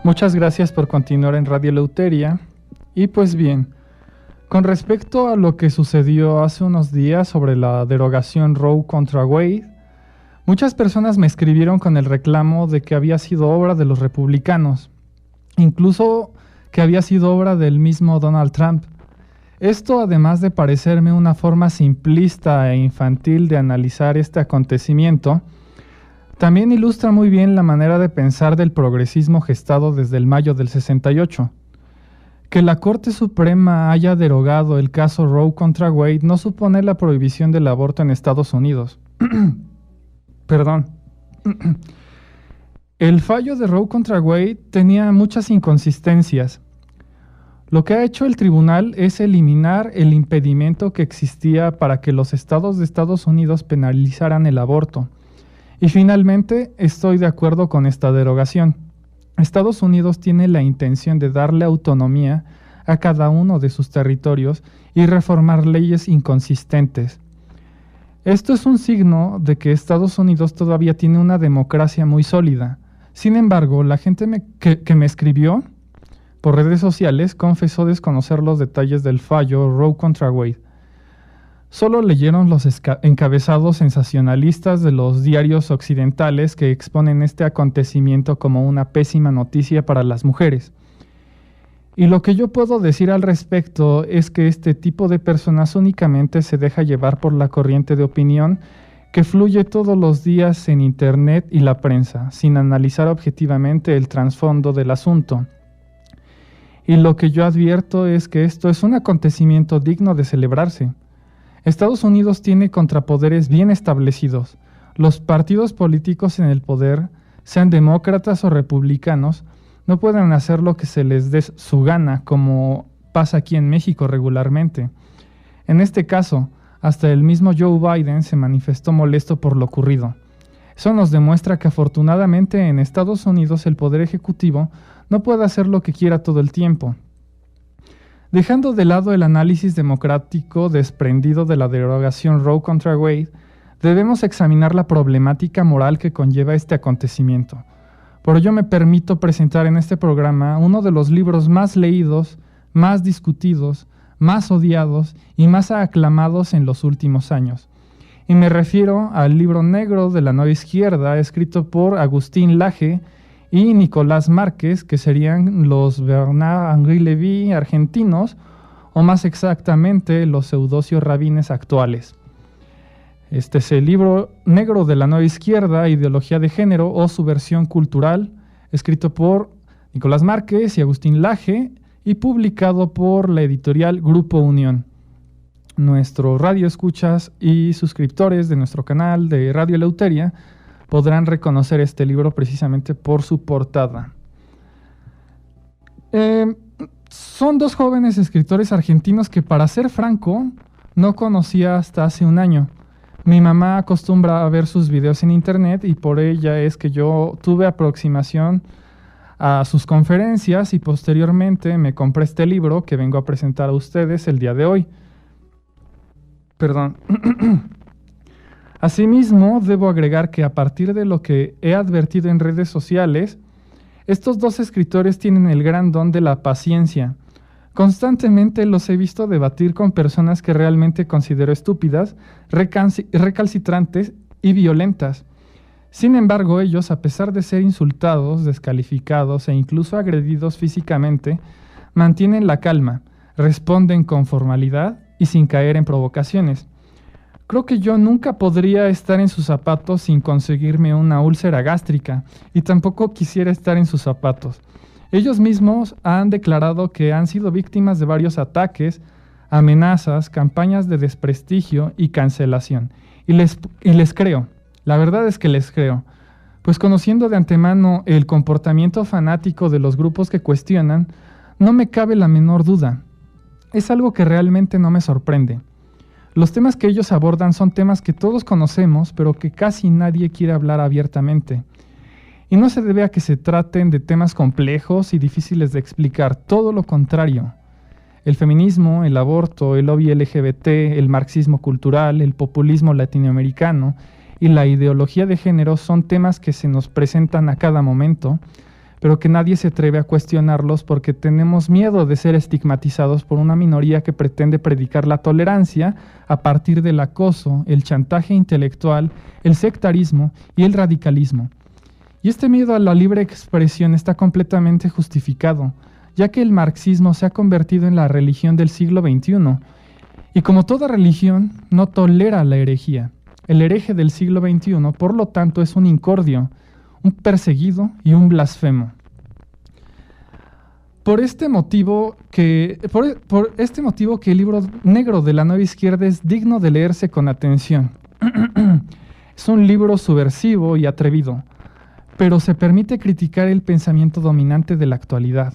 Muchas gracias por continuar en Radio Eleuteria. Y pues bien, con respecto a lo que sucedió hace unos días sobre la derogación Roe contra Wade, muchas personas me escribieron con el reclamo de que había sido obra de los republicanos, incluso que había sido obra del mismo Donald Trump. Esto, además de parecerme una forma simplista e infantil de analizar este acontecimiento, también ilustra muy bien la manera de pensar del progresismo gestado desde el mayo del 68. Que la Corte Suprema haya derogado el caso Roe contra Wade no supone la prohibición del aborto en Estados Unidos. Perdón. El fallo de Roe contra Wade tenía muchas inconsistencias. Lo que ha hecho el tribunal es eliminar el impedimento que existía para que los estados de Estados Unidos penalizaran el aborto. Y finalmente, estoy de acuerdo con esta derogación. Estados Unidos tiene la intención de darle autonomía a cada uno de sus territorios y reformar leyes inconsistentes. Esto es un signo de que Estados Unidos todavía tiene una democracia muy sólida. Sin embargo, la gente que me escribió por redes sociales confesó desconocer los detalles del fallo Roe contra Wade. Solo leyeron los encabezados sensacionalistas de los diarios occidentales que exponen este acontecimiento como una pésima noticia para las mujeres. Y lo que yo puedo decir al respecto es que este tipo de personas únicamente se deja llevar por la corriente de opinión que fluye todos los días en Internet y la prensa, sin analizar objetivamente el trasfondo del asunto. Y lo que yo advierto es que esto es un acontecimiento digno de celebrarse. Estados Unidos tiene contrapoderes bien establecidos. Los partidos políticos en el poder, sean demócratas o republicanos, no pueden hacer lo que se les dé su gana, como pasa aquí en México regularmente. En este caso, hasta el mismo Joe Biden se manifestó molesto por lo ocurrido. Eso nos demuestra que afortunadamente en Estados Unidos el poder ejecutivo no puede hacer lo que quiera todo el tiempo. Dejando de lado el análisis democrático desprendido de la derogación Roe contra Wade, debemos examinar la problemática moral que conlleva este acontecimiento. Por ello me permito presentar en este programa uno de los libros más leídos, más discutidos, más odiados y más aclamados en los últimos años. Y me refiero al libro negro de la nueva izquierda, escrito por Agustín Laje y Nicolás Márquez, que serían los Bernard-Henri Lévy argentinos, o más exactamente los Eudosio Rabines actuales. Este es el libro negro de la nueva izquierda, ideología de género o subversión cultural, escrito por Nicolás Márquez y Agustín Laje y publicado por la editorial Grupo Unión. Nuestros radioescuchas y suscriptores de nuestro canal de Radio Eleuteria podrán reconocer este libro precisamente por su portada. Son dos jóvenes escritores argentinos que, para ser franco, no conocía hasta hace un año. Mi mamá acostumbra a ver sus videos en internet y por ella es que yo tuve aproximación a sus conferencias y posteriormente me compré este libro que vengo a presentar a ustedes el día de hoy. Perdón. Asimismo, debo agregar que a partir de lo que he advertido en redes sociales, estos dos escritores tienen el gran don de la paciencia. Constantemente los he visto debatir con personas que realmente considero estúpidas, recalcitrantes y violentas. Sin embargo, ellos, a pesar de ser insultados, descalificados e incluso agredidos físicamente, mantienen la calma, responden con formalidad y sin caer en provocaciones. Creo que yo nunca podría estar en sus zapatos sin conseguirme una úlcera gástrica, y tampoco quisiera estar en sus zapatos. Ellos mismos han declarado que han sido víctimas de varios ataques, amenazas, campañas de desprestigio y cancelación. Y les creo, la verdad es que les creo, pues conociendo de antemano el comportamiento fanático de los grupos que cuestionan, no me cabe la menor duda. Es algo que realmente no me sorprende. Los temas que ellos abordan son temas que todos conocemos, pero que casi nadie quiere hablar abiertamente. Y no se debe a que se traten de temas complejos y difíciles de explicar, todo lo contrario. El feminismo, el aborto, el lobby LGBT, el marxismo cultural, el populismo latinoamericano y la ideología de género son temas que se nos presentan a cada momento, pero que nadie se atreve a cuestionarlos porque tenemos miedo de ser estigmatizados por una minoría que pretende predicar la tolerancia a partir del acoso, el chantaje intelectual, el sectarismo y el radicalismo. Y este miedo a la libre expresión está completamente justificado, ya que el marxismo se ha convertido en la religión del siglo XXI, y como toda religión, no tolera la herejía. El hereje del siglo XXI, por lo tanto, es un incordio, un perseguido y un blasfemo. Por este motivo que el libro negro de la Nueva Izquierda es digno de leerse con atención. Es un libro subversivo y atrevido, pero se permite criticar el pensamiento dominante de la actualidad.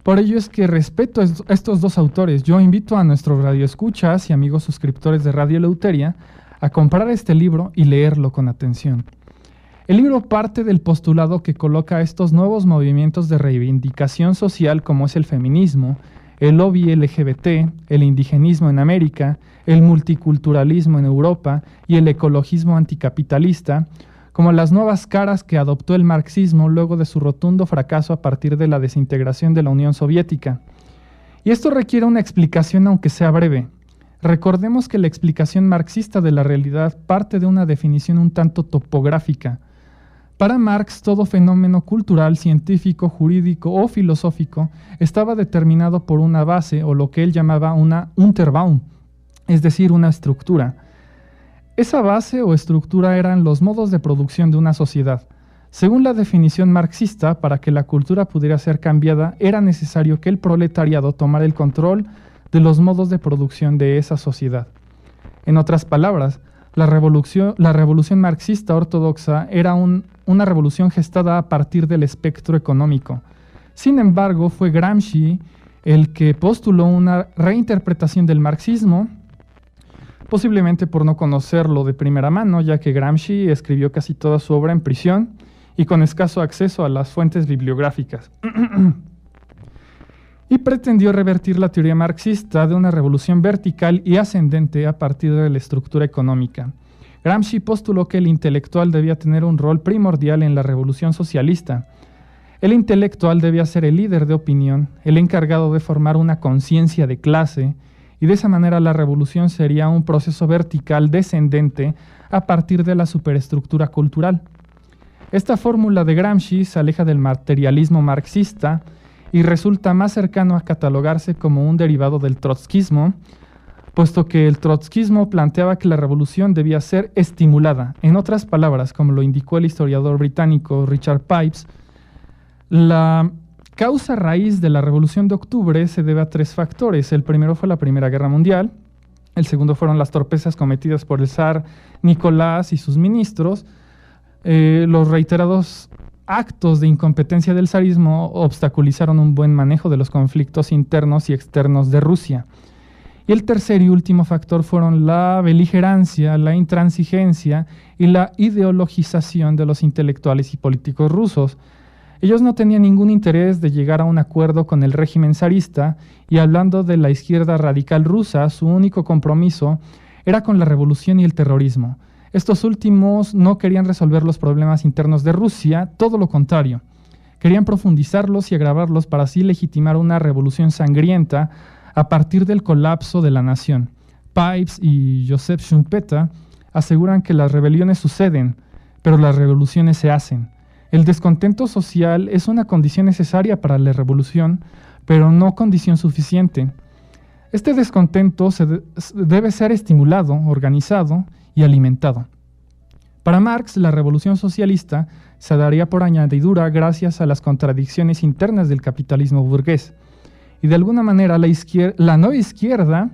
Por ello es que respeto a estos dos autores. Yo invito a nuestros radioescuchas y amigos suscriptores de Radio Eleuteria a comprar este libro y leerlo con atención. El libro parte del postulado que coloca a estos nuevos movimientos de reivindicación social como es el feminismo, el lobby LGBT, el indigenismo en América, el multiculturalismo en Europa y el ecologismo anticapitalista, como las nuevas caras que adoptó el marxismo luego de su rotundo fracaso a partir de la desintegración de la Unión Soviética. Y esto requiere una explicación aunque sea breve. Recordemos que la explicación marxista de la realidad parte de una definición un tanto topográfica. Para Marx, todo fenómeno cultural, científico, jurídico o filosófico estaba determinado por una base o lo que él llamaba una Unterbaum, es decir, una estructura. Esa base o estructura eran los modos de producción de una sociedad. Según la definición marxista, para que la cultura pudiera ser cambiada, era necesario que el proletariado tomara el control de los modos de producción de esa sociedad. En otras palabras, la revolución marxista ortodoxa era una revolución gestada a partir del espectro económico. Sin embargo, fue Gramsci el que postuló una reinterpretación del marxismo, posiblemente por no conocerlo de primera mano, ya que Gramsci escribió casi toda su obra en prisión y con escaso acceso a las fuentes bibliográficas. Y pretendió revertir la teoría marxista de una revolución vertical y ascendente a partir de la estructura económica. Gramsci postuló que el intelectual debía tener un rol primordial en la revolución socialista. El intelectual debía ser el líder de opinión, el encargado de formar una conciencia de clase, y de esa manera la revolución sería un proceso vertical descendente a partir de la superestructura cultural. Esta fórmula de Gramsci se aleja del materialismo marxista y resulta más cercano a catalogarse como un derivado del trotskismo, puesto que el trotskismo planteaba que la revolución debía ser estimulada. En otras palabras, como lo indicó el historiador británico Richard Pipes, la causa raíz de la Revolución de Octubre se debe a tres factores. El primero fue la Primera Guerra Mundial, el segundo fueron las torpezas cometidas por el zar Nicolás y sus ministros, los reiterados actos de incompetencia del zarismo obstaculizaron un buen manejo de los conflictos internos y externos de Rusia. Y el tercer y último factor fueron la beligerancia, la intransigencia y la ideologización de los intelectuales y políticos rusos. Ellos no tenían ningún interés de llegar a un acuerdo con el régimen zarista y hablando de la izquierda radical rusa, su único compromiso era con la revolución y el terrorismo. Estos últimos no querían resolver los problemas internos de Rusia, todo lo contrario. Querían profundizarlos y agravarlos para así legitimar una revolución sangrienta a partir del colapso de la nación. Pipes y Joseph Schumpeter aseguran que las rebeliones suceden, pero las revoluciones se hacen. El descontento social es una condición necesaria para la revolución, pero no condición suficiente. Este descontento debe ser estimulado, organizado y alimentado. Para Marx, la revolución socialista se daría por añadidura gracias a las contradicciones internas del capitalismo burgués. Y de alguna manera la nueva izquierda,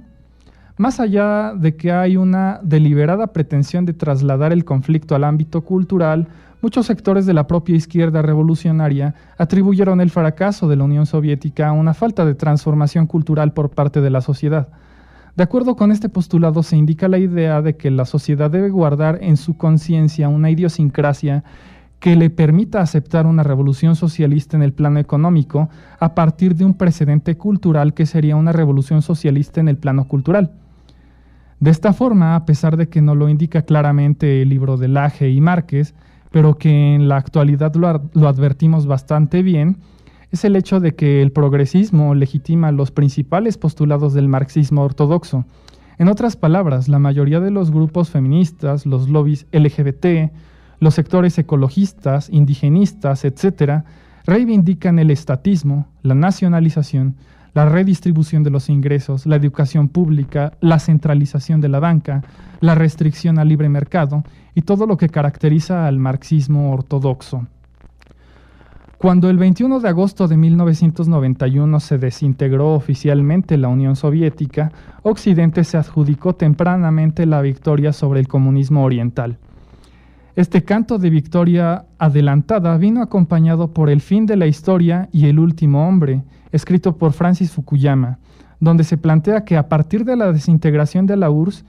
más allá de que hay una deliberada pretensión de trasladar el conflicto al ámbito cultural, muchos sectores de la propia izquierda revolucionaria atribuyeron el fracaso de la Unión Soviética a una falta de transformación cultural por parte de la sociedad. De acuerdo con este postulado, se indica la idea de que la sociedad debe guardar en su conciencia una idiosincrasia que le permita aceptar una revolución socialista en el plano económico a partir de un precedente cultural que sería una revolución socialista en el plano cultural. De esta forma, a pesar de que no lo indica claramente el libro de Lage y Márquez, pero que en la actualidad lo advertimos bastante bien, es el hecho de que el progresismo legitima los principales postulados del marxismo ortodoxo. En otras palabras, la mayoría de los grupos feministas, los lobbies LGBT, los sectores ecologistas, indigenistas, etc., reivindican el estatismo, la nacionalización, la redistribución de los ingresos, la educación pública, la centralización de la banca, la restricción al libre mercado y todo lo que caracteriza al marxismo ortodoxo. Cuando el 21 de agosto de 1991 se desintegró oficialmente la Unión Soviética, Occidente se adjudicó tempranamente la victoria sobre el comunismo oriental. Este canto de victoria adelantada vino acompañado por El fin de la historia y El último hombre, escrito por Francis Fukuyama, donde se plantea que a partir de la desintegración de la URSS,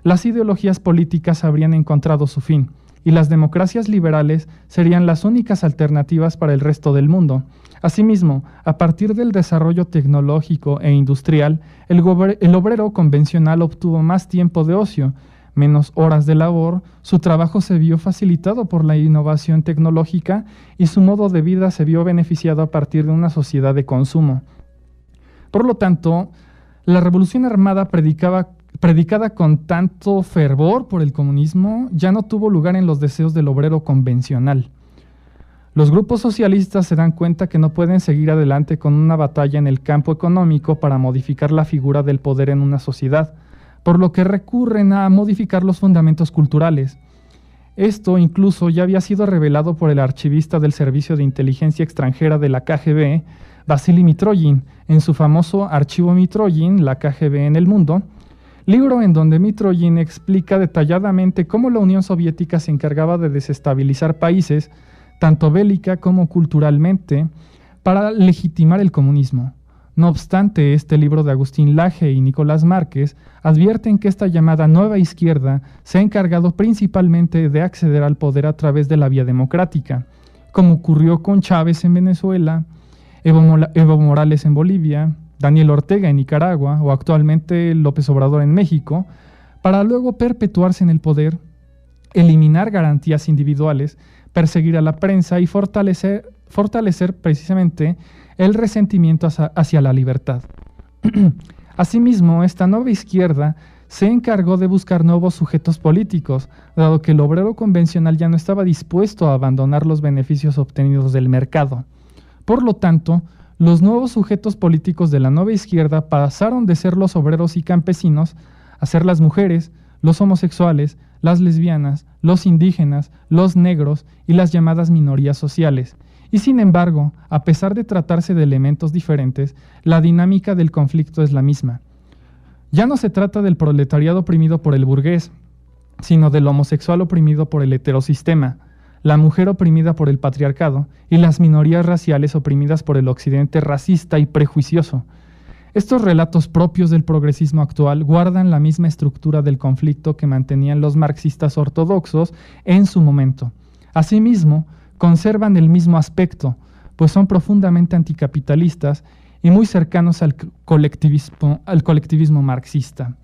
las ideologías políticas habrían encontrado su fin, y las democracias liberales serían las únicas alternativas para el resto del mundo. Asimismo, a partir del desarrollo tecnológico e industrial, el obrero convencional obtuvo más tiempo de ocio, menos horas de labor, su trabajo se vio facilitado por la innovación tecnológica y su modo de vida se vio beneficiado a partir de una sociedad de consumo. Por lo tanto, la revolución armada predicada con tanto fervor por el comunismo ya no tuvo lugar en los deseos del obrero convencional. Los grupos socialistas se dan cuenta que no pueden seguir adelante con una batalla en el campo económico para modificar la figura del poder en una sociedad, por lo que recurren a modificar los fundamentos culturales. Esto incluso ya había sido revelado por el archivista del Servicio de Inteligencia Extranjera de la KGB, Vasily Mitrogin, en su famoso Archivo Mitrogin, la KGB en el mundo, libro en donde Mitrogin explica detalladamente cómo la Unión Soviética se encargaba de desestabilizar países, tanto bélica como culturalmente, para legitimar el comunismo. No obstante, este libro de Agustín Laje y Nicolás Márquez advierten que esta llamada nueva izquierda se ha encargado principalmente de acceder al poder a través de la vía democrática, como ocurrió con Chávez en Venezuela, Evo Morales en Bolivia, Daniel Ortega en Nicaragua o actualmente López Obrador en México, para luego perpetuarse en el poder, eliminar garantías individuales, perseguir a la prensa y fortalecer precisamente el resentimiento hacia la libertad. Asimismo, esta nueva izquierda se encargó de buscar nuevos sujetos políticos, dado que el obrero convencional ya no estaba dispuesto a abandonar los beneficios obtenidos del mercado. Por lo tanto, los nuevos sujetos políticos de la nueva izquierda pasaron de ser los obreros y campesinos a ser las mujeres, los homosexuales, las lesbianas, los indígenas, los negros y las llamadas minorías sociales. Y sin embargo, a pesar de tratarse de elementos diferentes, la dinámica del conflicto es la misma. Ya no se trata del proletariado oprimido por el burgués, sino del homosexual oprimido por el heterosistema, la mujer oprimida por el patriarcado y las minorías raciales oprimidas por el occidente racista y prejuicioso. Estos relatos propios del progresismo actual guardan la misma estructura del conflicto que mantenían los marxistas ortodoxos en su momento. Asimismo, conservan el mismo aspecto, pues son profundamente anticapitalistas y muy cercanos al colectivismo marxista.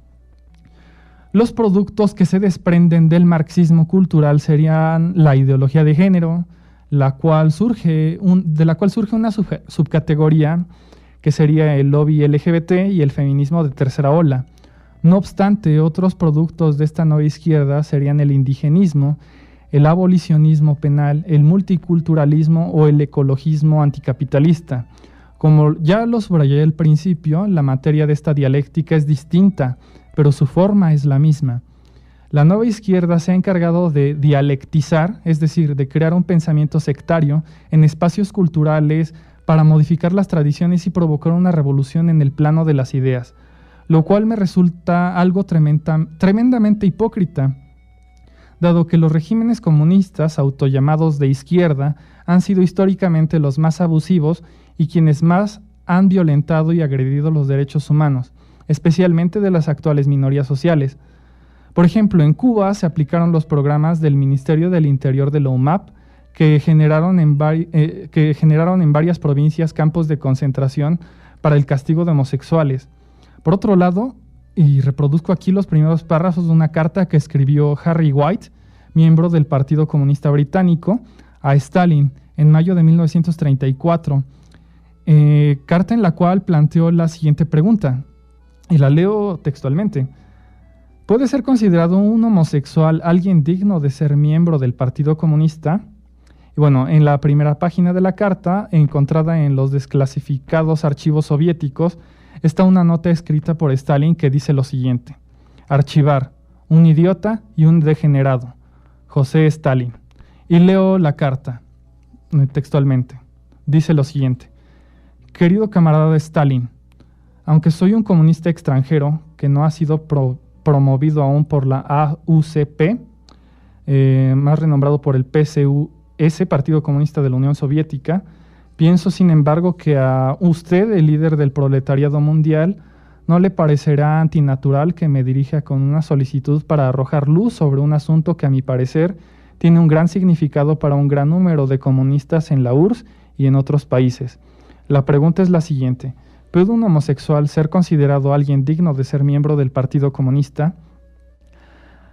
Los productos que se desprenden del marxismo cultural serían la ideología de género, de la cual surge una subcategoría que sería el lobby LGBT y el feminismo de tercera ola. No obstante, otros productos de esta nueva izquierda serían el indigenismo, el abolicionismo penal, el multiculturalismo o el ecologismo anticapitalista. Como ya lo subrayé al principio, la materia de esta dialéctica es distinta, pero su forma es la misma. La nueva izquierda se ha encargado de dialectizar, es decir, de crear un pensamiento sectario en espacios culturales para modificar las tradiciones y provocar una revolución en el plano de las ideas, lo cual me resulta algo tremendamente hipócrita, dado que los regímenes comunistas autollamados de izquierda han sido históricamente los más abusivos y quienes más han violentado y agredido los derechos humanos, especialmente de las actuales minorías sociales. Por ejemplo, en Cuba se aplicaron los programas del Ministerio del Interior de la UMAP, que generaron en varias provincias campos de concentración para el castigo de homosexuales. Por otro lado, y reproduzco aquí los primeros párrafos de una carta que escribió Harry White, miembro del Partido Comunista Británico, a Stalin en mayo de 1934, carta en la cual planteó la siguiente pregunta, y la leo textualmente. ¿Puede ser considerado un homosexual alguien digno de ser miembro del Partido Comunista? Y bueno, en la primera página de la carta, encontrada en los desclasificados archivos soviéticos, está una nota escrita por Stalin que dice lo siguiente: archivar, un idiota y un degenerado, José Stalin. Y leo la carta textualmente. Dice lo siguiente: querido camarada Stalin, aunque soy un comunista extranjero que no ha sido promovido aún por la AUCP, más renombrado por el PCUS, Partido Comunista de la Unión Soviética, pienso sin embargo que a usted, el líder del proletariado mundial, no le parecerá antinatural que me dirija con una solicitud para arrojar luz sobre un asunto que a mi parecer tiene un gran significado para un gran número de comunistas en la URSS y en otros países. La pregunta es la siguiente: ¿puede un homosexual ser considerado alguien digno de ser miembro del Partido Comunista?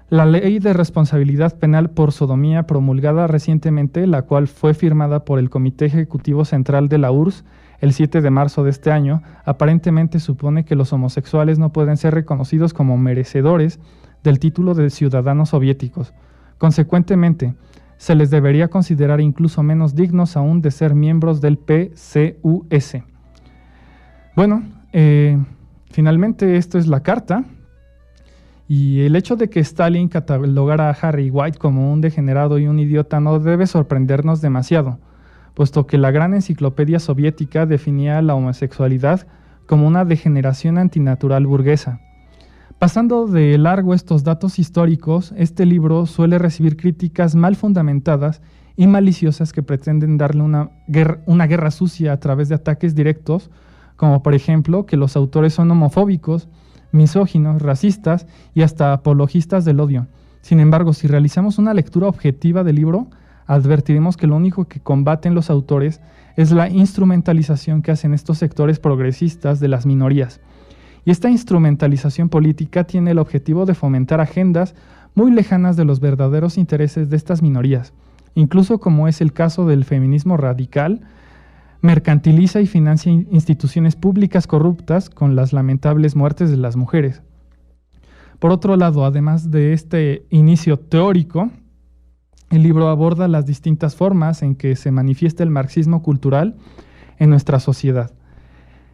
La ley de responsabilidad penal por sodomía promulgada recientemente, la cual fue firmada por el Comité Ejecutivo Central de la URSS el 7 de marzo de este año, aparentemente supone que los homosexuales no pueden ser reconocidos como merecedores del título de ciudadanos soviéticos. Consecuentemente, se les debería considerar incluso menos dignos aún de ser miembros del PCUS. Bueno, finalmente esto es la carta. Y el hecho de que Stalin catalogara a Harry White como un degenerado y un idiota no debe sorprendernos demasiado, puesto que la gran enciclopedia soviética definía la homosexualidad como una degeneración antinatural burguesa. Pasando de largo estos datos históricos, este libro suele recibir críticas mal fundamentadas y maliciosas que pretenden darle una guerra sucia a través de ataques directos, como por ejemplo que los autores son homofóbicos, misóginos, racistas y hasta apologistas del odio. Sin embargo, si realizamos una lectura objetiva del libro, advertiremos que lo único que combaten los autores es la instrumentalización que hacen estos sectores progresistas de las minorías. Y esta instrumentalización política tiene el objetivo de fomentar agendas muy lejanas de los verdaderos intereses de estas minorías, incluso como es el caso del feminismo radical. Mercantiliza y financia instituciones públicas corruptas con las lamentables muertes de las mujeres. Por otro lado, además de este inicio teórico, el libro aborda las distintas formas en que se manifiesta el marxismo cultural en nuestra sociedad.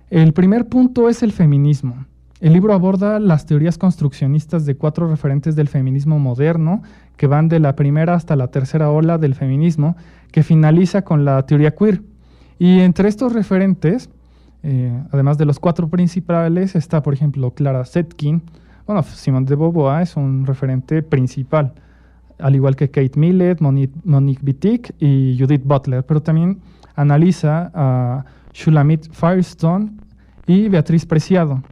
El primer punto es el feminismo. El libro aborda las teorías construccionistas de 4 referentes del feminismo moderno, que van de la primera hasta la tercera ola del feminismo, que finaliza con la teoría queer. Y entre estos referentes, además de los 4 principales, está, por ejemplo, Clara Zetkin. Bueno, Simone de Beauvoir es un referente principal, al igual que Kate Millett, Monique Wittig y Judith Butler, pero también analiza a Shulamit Firestone y Beatriz Preciado.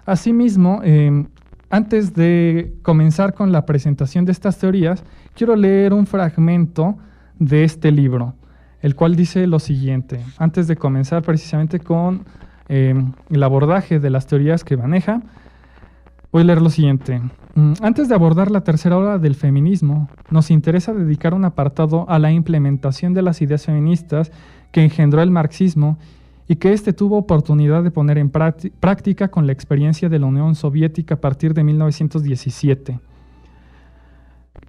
Asimismo, antes de comenzar con la presentación de estas teorías, quiero leer un fragmento de este libro, el cual dice lo siguiente, antes de comenzar precisamente con el abordaje de las teorías que maneja. Voy a leer lo siguiente. Antes de abordar la tercera ola del feminismo, nos interesa dedicar un apartado a la implementación de las ideas feministas que engendró el marxismo y que éste tuvo oportunidad de poner en práctica con la experiencia de la Unión Soviética a partir de 1917.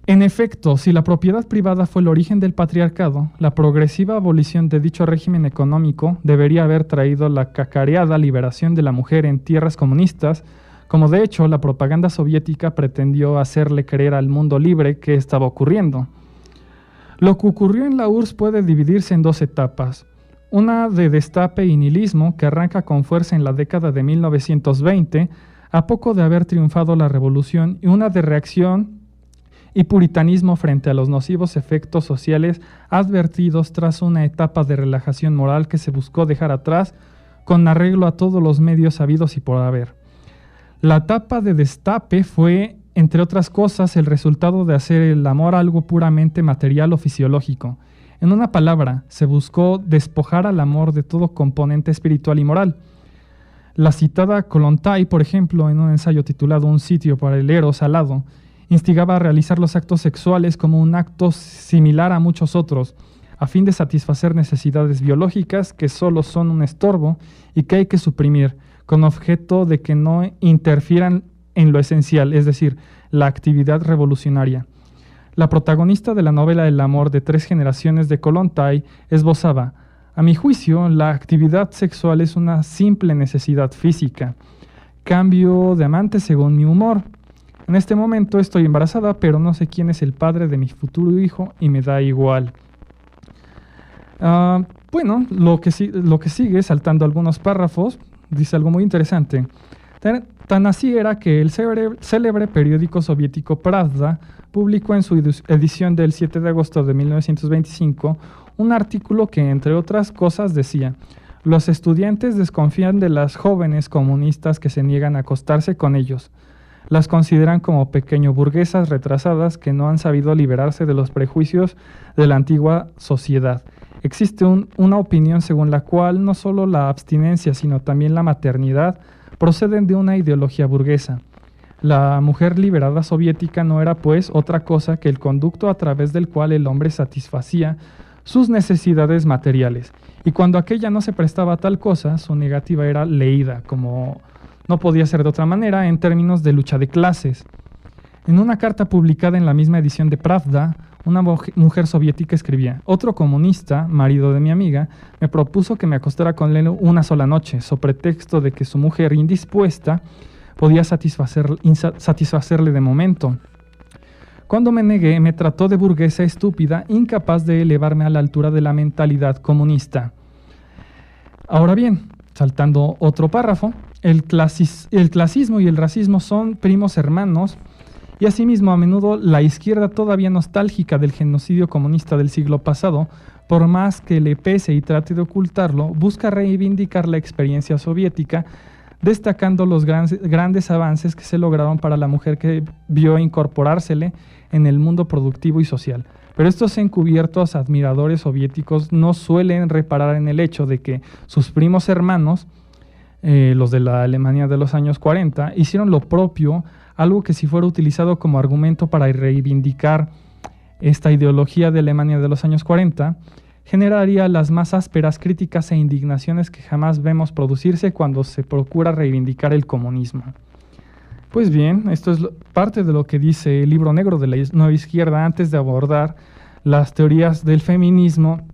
En efecto, si la propiedad privada fue el origen del patriarcado, la progresiva abolición de dicho régimen económico debería haber traído la cacareada liberación de la mujer en tierras comunistas, como de hecho la propaganda soviética pretendió hacerle creer al mundo libre que estaba ocurriendo. Lo que ocurrió en la URSS puede dividirse en 2 etapas, una de destape y nihilismo que arranca con fuerza en la década de 1920, a poco de haber triunfado la revolución, y una de reacción y puritanismo frente a los nocivos efectos sociales advertidos tras una etapa de relajación moral que se buscó dejar atrás con arreglo a todos los medios habidos y por haber. La etapa de destape fue, entre otras cosas, el resultado de hacer el amor algo puramente material o fisiológico. En una palabra, se buscó despojar al amor de todo componente espiritual y moral. La citada Kollontai, por ejemplo, en un ensayo titulado Un sitio para el eros alado, instigaba a realizar los actos sexuales como un acto similar a muchos otros, a fin de satisfacer necesidades biológicas que solo son un estorbo y que hay que suprimir, con objeto de que no interfieran en lo esencial, es decir, la actividad revolucionaria. La protagonista de la novela El amor de 3 generaciones de Kollontai esbozaba: a mi juicio, la actividad sexual es una simple necesidad física. Cambio de amante según mi humor. En este momento estoy embarazada, pero no sé quién es el padre de mi futuro hijo y me da igual. Bueno, lo que sigue, saltando algunos párrafos, dice algo muy interesante. Tan así era que el célebre periódico soviético Pravda publicó en su edición del 7 de agosto de 1925 un artículo que, entre otras cosas, decía: los estudiantes desconfían de las jóvenes comunistas que se niegan a acostarse con ellos. Las consideran como pequeño burguesas retrasadas que no han sabido liberarse de los prejuicios de la antigua sociedad. Existe una opinión según la cual no solo la abstinencia, sino también la maternidad proceden de una ideología burguesa. La mujer liberada soviética no era, pues, otra cosa que el conducto a través del cual el hombre satisfacía sus necesidades materiales, y cuando aquella no se prestaba a tal cosa, su negativa era leída, como no podía ser de otra manera, en términos de lucha de clases. En una carta publicada en la misma edición de Pravda, una mujer soviética escribía: otro comunista, marido de mi amiga, me propuso que me acostara con él una sola noche, so pretexto de que su mujer indispuesta podía satisfacerle de momento. Cuando me negué, me trató de burguesa estúpida, incapaz de elevarme a la altura de la mentalidad comunista. Ahora bien, saltando otro párrafo, el clasismo y el racismo son primos hermanos, y asimismo a menudo la izquierda, todavía nostálgica del genocidio comunista del siglo pasado, por más que le pese y trate de ocultarlo, busca reivindicar la experiencia soviética, destacando los grandes avances que se lograron para la mujer que vio incorporársele en el mundo productivo y social. Pero estos encubiertos admiradores soviéticos no suelen reparar en el hecho de que sus primos hermanos, los de la Alemania de los años 40, hicieron lo propio, algo que, si fuera utilizado como argumento para reivindicar esta ideología de Alemania de los años 40, generaría las más ásperas críticas e indignaciones que jamás vemos producirse cuando se procura reivindicar el comunismo. Pues bien, esto es parte de lo que dice el Libro Negro de la Nueva Izquierda antes de abordar las teorías del feminismo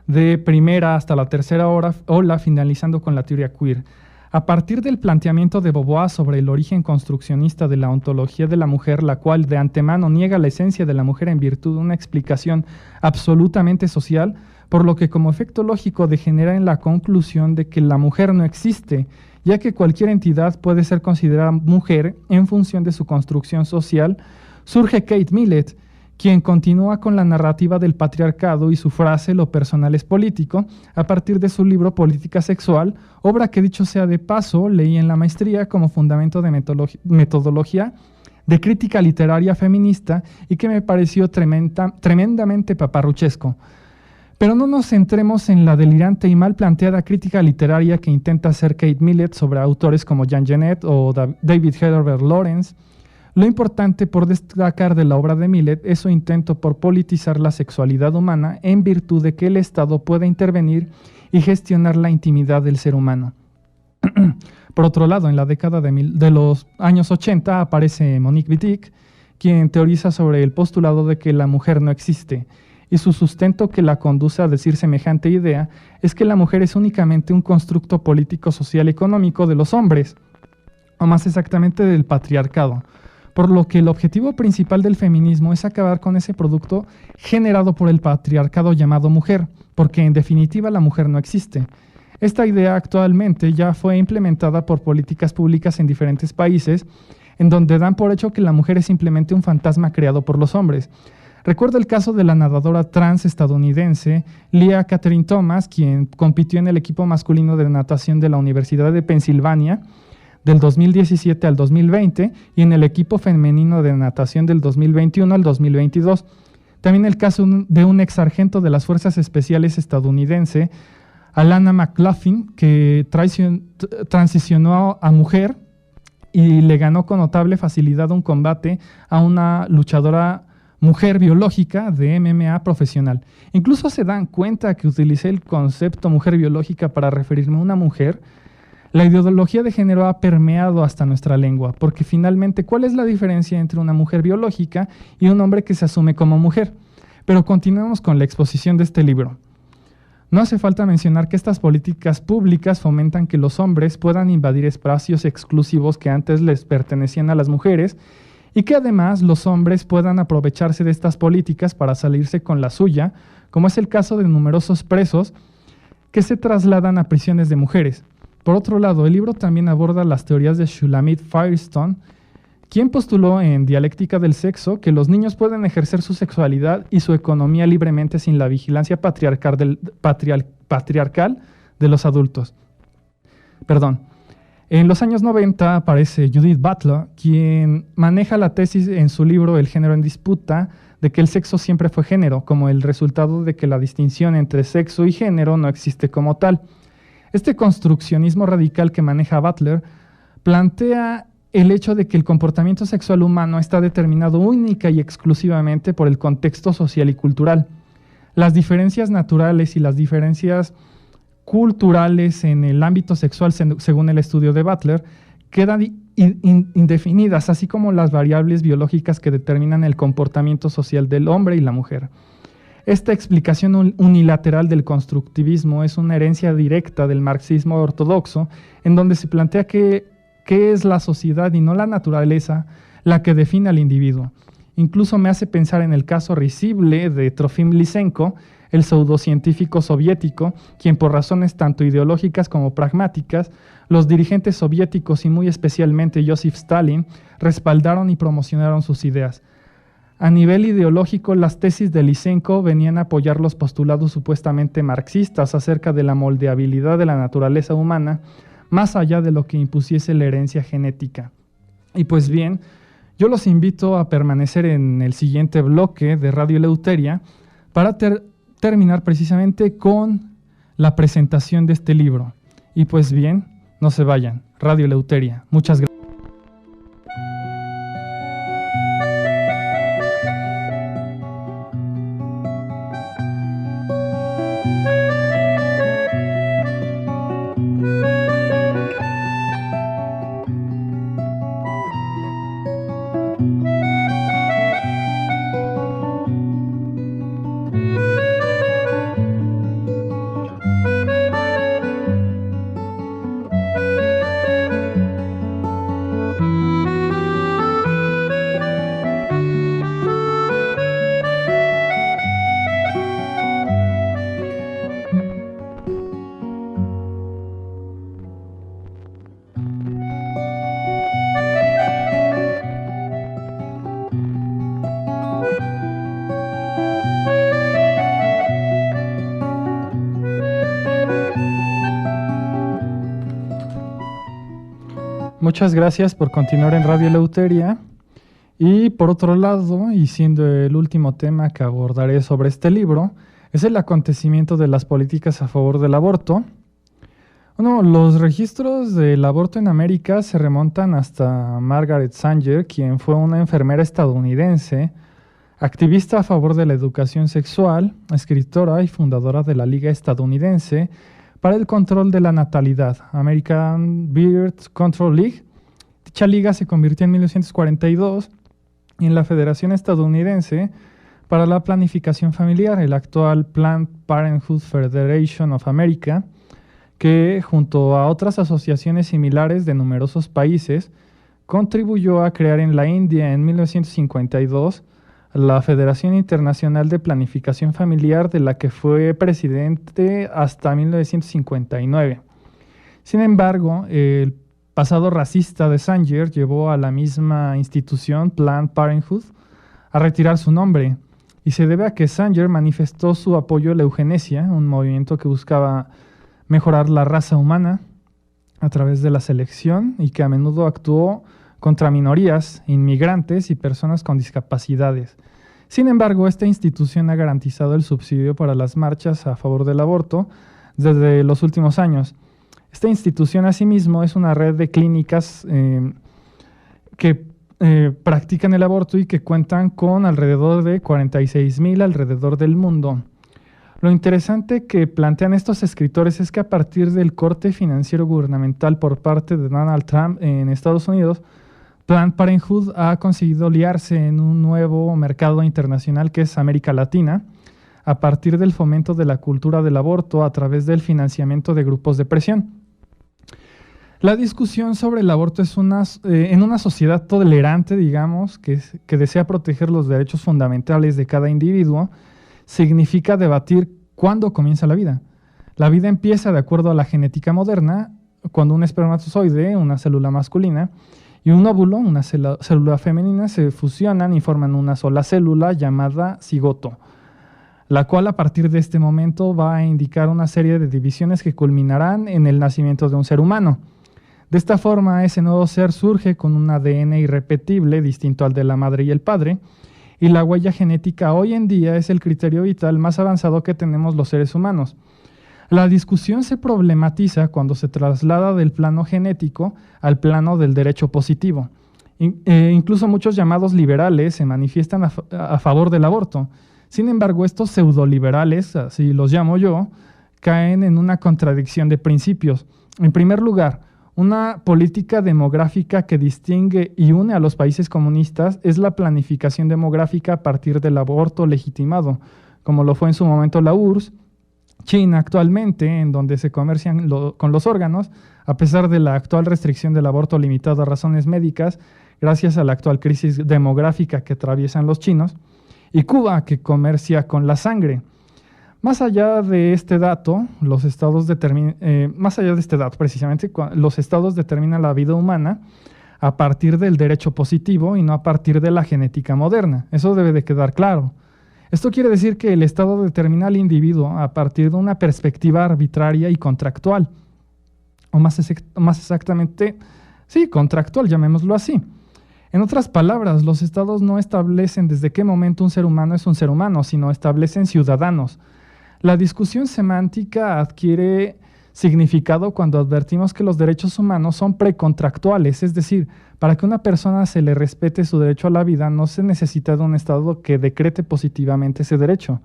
de primera hasta la tercera ola, finalizando con la teoría queer. A partir del planteamiento de Beauvoir sobre el origen construccionista de la ontología de la mujer, la cual de antemano niega la esencia de la mujer en virtud de una explicación absolutamente social, por lo que como efecto lógico degenera en la conclusión de que la mujer no existe, ya que cualquier entidad puede ser considerada mujer en función de su construcción social, surge Kate Millett, quien continúa con la narrativa del patriarcado y su frase «lo personal es político» a partir de su libro Política Sexual, obra que, dicho sea de paso, leí en la maestría como fundamento de metodología de crítica literaria feminista y que me pareció tremendamente paparruchesco. Pero no nos centremos en la delirante y mal planteada crítica literaria que intenta hacer Kate Millett sobre autores como Jean Genet o David Herbert Lawrence. Lo importante por destacar de la obra de Millett es su intento por politizar la sexualidad humana en virtud de que el Estado pueda intervenir y gestionar la intimidad del ser humano. Por otro lado, en la década de los años 80 aparece Monique Wittig, quien teoriza sobre el postulado de que la mujer no existe, y su sustento que la conduce a decir semejante idea es que la mujer es únicamente un constructo político, social y económico de los hombres, o más exactamente del patriarcado, por lo que el objetivo principal del feminismo es acabar con ese producto generado por el patriarcado llamado mujer, porque en definitiva la mujer no existe. Esta idea actualmente ya fue implementada por políticas públicas en diferentes países, en donde dan por hecho que la mujer es simplemente un fantasma creado por los hombres. Recuerda el caso de la nadadora trans estadounidense Leah Catherine Thomas, quien compitió en el equipo masculino de natación de la Universidad de Pensilvania del 2017 al 2020 y en el equipo femenino de natación del 2021 al 2022. También el caso de un ex sargento de las Fuerzas Especiales estadounidense, Alana McLaughlin, que transicionó a mujer y le ganó con notable facilidad un combate a una luchadora mujer biológica de MMA profesional. Incluso se dan cuenta que utilicé el concepto mujer biológica para referirme a una mujer. La ideología de género ha permeado hasta nuestra lengua, porque finalmente, ¿cuál es la diferencia entre una mujer biológica y un hombre que se asume como mujer? Pero continuemos con la exposición de este libro. No hace falta mencionar que estas políticas públicas fomentan que los hombres puedan invadir espacios exclusivos que antes les pertenecían a las mujeres y que además los hombres puedan aprovecharse de estas políticas para salirse con la suya, como es el caso de numerosos presos que se trasladan a prisiones de mujeres. Por otro lado, el libro también aborda las teorías de Shulamit Firestone, quien postuló en Dialéctica del Sexo que los niños pueden ejercer su sexualidad y su economía libremente sin la vigilancia patriarcal de los adultos. En los años 90 aparece Judith Butler, quien maneja la tesis en su libro El género en disputa, de que el sexo siempre fue género, como el resultado de que la distinción entre sexo y género no existe como tal. Este construccionismo radical que maneja Butler plantea el hecho de que el comportamiento sexual humano está determinado única y exclusivamente por el contexto social y cultural. Las diferencias naturales y las diferencias culturales en el ámbito sexual, según el estudio de Butler, quedan indefinidas, así como las variables biológicas que determinan el comportamiento social del hombre y la mujer. Esta explicación unilateral del constructivismo es una herencia directa del marxismo ortodoxo, en donde se plantea que es la sociedad y no la naturaleza la que define al individuo. Incluso me hace pensar en el caso risible de Trofim Lysenko, el pseudocientífico soviético, quien por razones tanto ideológicas como pragmáticas, los dirigentes soviéticos y muy especialmente Joseph Stalin respaldaron y promocionaron sus ideas. A nivel ideológico, las tesis de Lysenko venían a apoyar los postulados supuestamente marxistas acerca de la moldeabilidad de la naturaleza humana, más allá de lo que impusiese la herencia genética. Y pues bien, yo los invito a permanecer en el siguiente bloque de Radio Eleuteria para terminar precisamente con la presentación de este libro. Y pues bien, no se vayan. Radio Eleuteria. Muchas gracias. Muchas gracias por continuar en Radio Eleuteria. Y por otro lado, y siendo el último tema que abordaré sobre este libro, es el acontecimiento de las políticas a favor del aborto. Bueno, los registros del aborto en América se remontan hasta Margaret Sanger, quien fue una enfermera estadounidense, activista a favor de la educación sexual, escritora y fundadora de la Liga Estadounidense para el Control de la Natalidad, American Birth Control League. Dicha liga se convirtió en 1942 en la Federación Estadounidense para la Planificación Familiar, el actual Planned Parenthood Federation of America, que junto a otras asociaciones similares de numerosos países, contribuyó a crear en la India en 1952 la Federación Internacional de Planificación Familiar, de la que fue presidente hasta 1959. Sin embargo, el pasado racista de Sanger llevó a la misma institución, Planned Parenthood, a retirar su nombre, y se debe a que Sanger manifestó su apoyo a la eugenesia, un movimiento que buscaba mejorar la raza humana a través de la selección y que a menudo actuó contra minorías, inmigrantes y personas con discapacidades. Sin embargo, esta institución ha garantizado el subsidio para las marchas a favor del aborto desde los últimos años. Esta institución, asimismo, es una red de clínicas que practican el aborto y que cuentan con alrededor de 46,000 alrededor del mundo. Lo interesante que plantean estos escritores es que a partir del corte financiero gubernamental por parte de Donald Trump en Estados Unidos, Planned Parenthood ha conseguido liarse en un nuevo mercado internacional que es América Latina, a partir del fomento de la cultura del aborto a través del financiamiento de grupos de presión. La discusión sobre el aborto es en una sociedad tolerante, digamos, que desea proteger los derechos fundamentales de cada individuo, significa debatir cuándo comienza la vida. La vida empieza de acuerdo a la genética moderna, cuando un espermatozoide, una célula masculina, y un óvulo, una célula femenina, se fusionan y forman una sola célula llamada cigoto, la cual a partir de este momento va a indicar una serie de divisiones que culminarán en el nacimiento de un ser humano. De esta forma, ese nuevo ser surge con un ADN irrepetible, distinto al de la madre y el padre, y la huella genética hoy en día es el criterio vital más avanzado que tenemos los seres humanos. La discusión se problematiza cuando se traslada del plano genético al plano del derecho positivo. Incluso muchos llamados liberales se manifiestan a favor del aborto. Sin embargo, estos pseudoliberales, así los llamo yo, caen en una contradicción de principios. En primer lugar, una política demográfica que distingue y une a los países comunistas es la planificación demográfica a partir del aborto legitimado, como lo fue en su momento la URSS, China actualmente, en donde se comercian con los órganos, a pesar de la actual restricción del aborto limitado a razones médicas, gracias a la actual crisis demográfica que atraviesan los chinos, y Cuba, que comercia con la sangre. Más allá de este dato, los estados determinan la vida humana a partir del derecho positivo y no a partir de la genética moderna. Eso debe de quedar claro. Esto quiere decir que el Estado determina al individuo a partir de una perspectiva arbitraria y contractual, o más exactamente, sí, contractual, llamémoslo así. En otras palabras, los Estados no establecen desde qué momento un ser humano es un ser humano, sino establecen ciudadanos. La discusión semántica adquiere significado cuando advertimos que los derechos humanos son precontractuales, es decir, para que una persona se le respete su derecho a la vida no se necesita de un Estado que decrete positivamente ese derecho.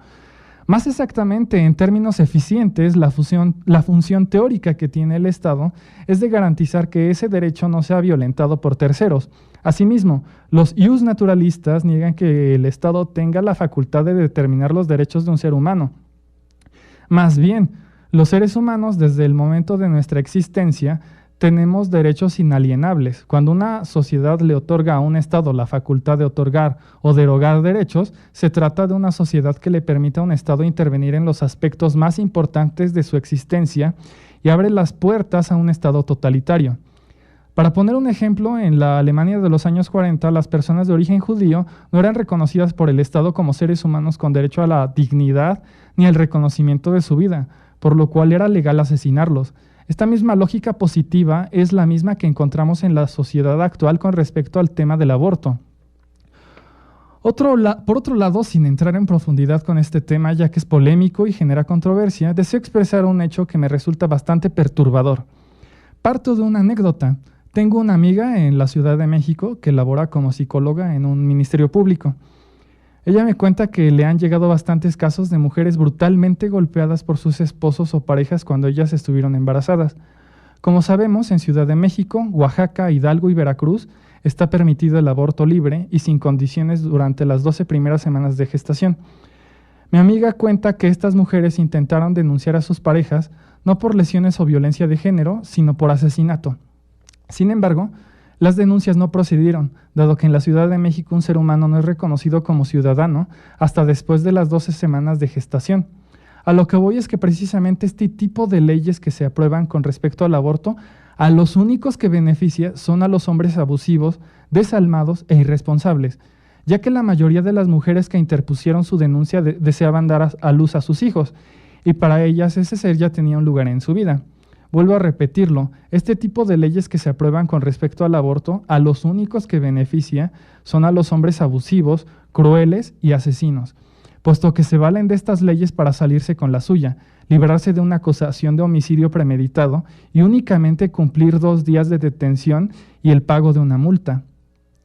Más exactamente, en términos eficientes, la función teórica que tiene el Estado es de garantizar que ese derecho no sea violentado por terceros. Asimismo, los ius naturalistas niegan que el Estado tenga la facultad de determinar los derechos de un ser humano. Más bien, los seres humanos, desde el momento de nuestra existencia, tenemos derechos inalienables. Cuando una sociedad le otorga a un Estado la facultad de otorgar o derogar derechos, se trata de una sociedad que le permite a un Estado intervenir en los aspectos más importantes de su existencia y abre las puertas a un Estado totalitario. Para poner un ejemplo, en la Alemania de los años 40, las personas de origen judío no eran reconocidas por el Estado como seres humanos con derecho a la dignidad ni al reconocimiento de su vida, por lo cual era legal asesinarlos. Esta misma lógica positiva es la misma que encontramos en la sociedad actual con respecto al tema del aborto. Por otro lado, sin entrar en profundidad con este tema, ya que es polémico y genera controversia, deseo expresar un hecho que me resulta bastante perturbador. Parto de una anécdota. Tengo una amiga en la Ciudad de México que labora como psicóloga en un ministerio público. Ella me cuenta que le han llegado bastantes casos de mujeres brutalmente golpeadas por sus esposos o parejas cuando ellas estuvieron embarazadas. Como sabemos, en Ciudad de México, Oaxaca, Hidalgo y Veracruz está permitido el aborto libre y sin condiciones durante las 12 primeras semanas de gestación. Mi amiga cuenta que estas mujeres intentaron denunciar a sus parejas no por lesiones o violencia de género, sino por asesinato. Sin embargo, las denuncias no procedieron, dado que en la Ciudad de México un ser humano no es reconocido como ciudadano hasta después de las 12 semanas de gestación. A lo que voy es que precisamente este tipo de leyes que se aprueban con respecto al aborto, a los únicos que beneficia son a los hombres abusivos, desalmados e irresponsables, ya que la mayoría de las mujeres que interpusieron su denuncia deseaban dar a luz a sus hijos, y para ellas ese ser ya tenía un lugar en su vida. Vuelvo a repetirlo, este tipo de leyes que se aprueban con respecto al aborto, a los únicos que beneficia son a los hombres abusivos, crueles y asesinos, puesto que se valen de estas leyes para salirse con la suya, librarse de una acusación de homicidio premeditado y únicamente cumplir 2 días de detención y el pago de una multa.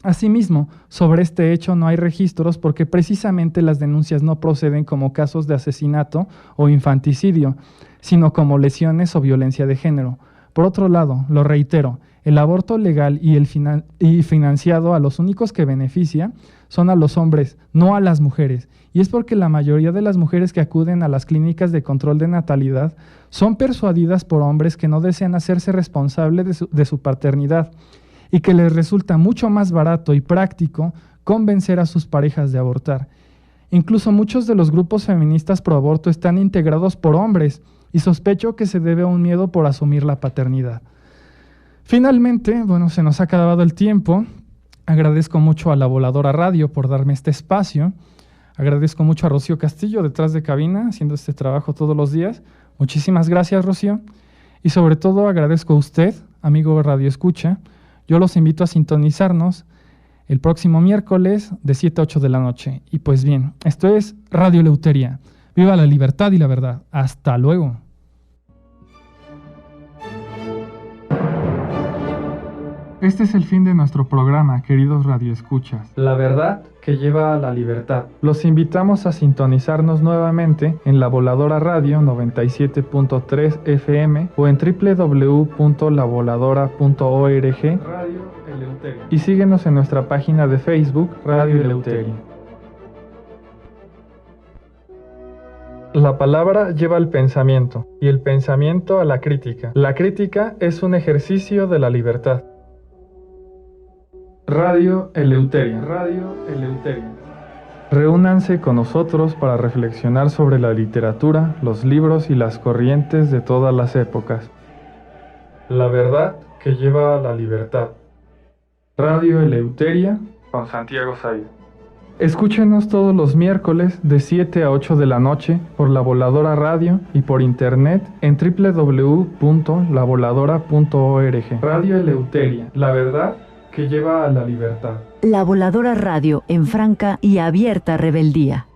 Asimismo, sobre este hecho no hay registros porque precisamente las denuncias no proceden como casos de asesinato o infanticidio, sino como lesiones o violencia de género. Por otro lado, lo reitero, el aborto legal y financiado a los únicos que beneficia son a los hombres, no a las mujeres. Y es porque la mayoría de las mujeres que acuden a las clínicas de control de natalidad son persuadidas por hombres que no desean hacerse responsables de su paternidad y que les resulta mucho más barato y práctico convencer a sus parejas de abortar. Incluso muchos de los grupos feministas pro aborto están integrados por hombres y sospecho que se debe a un miedo por asumir la paternidad. Finalmente, se nos ha acabado el tiempo. Agradezco mucho a La Voladora Radio por darme este espacio. Agradezco mucho a Rocío Castillo detrás de cabina, haciendo este trabajo todos los días. Muchísimas gracias, Rocío. Y sobre todo agradezco a usted, amigo Radio Escucha. Yo los invito a sintonizarnos el próximo miércoles de 7 a 8 de la noche. Y pues bien, esto es Radio Eleuteria. Viva la libertad y la verdad. Hasta luego. Este es el fin de nuestro programa, queridos radioescuchas. La verdad que lleva a la libertad. Los invitamos a sintonizarnos nuevamente en La Voladora Radio 97.3 FM o en www.lavoladora.org Radio Eleuteria. Y síguenos en nuestra página de Facebook Radio Eleuteria. La palabra lleva al pensamiento y el pensamiento a la crítica. La crítica es un ejercicio de la libertad. Radio Eleuteria. Radio Eleuteria. Reúnanse con nosotros para reflexionar sobre la literatura, los libros y las corrientes de todas las épocas. La verdad que lleva a la libertad. Radio Eleuteria con Santiago Zayas. Escúchenos todos los miércoles de 7 a 8 de la noche por La Voladora Radio y por internet en www.lavoladora.org. Radio Eleuteria. La verdad que lleva a la libertad. La Voladora Radio en franca y abierta rebeldía.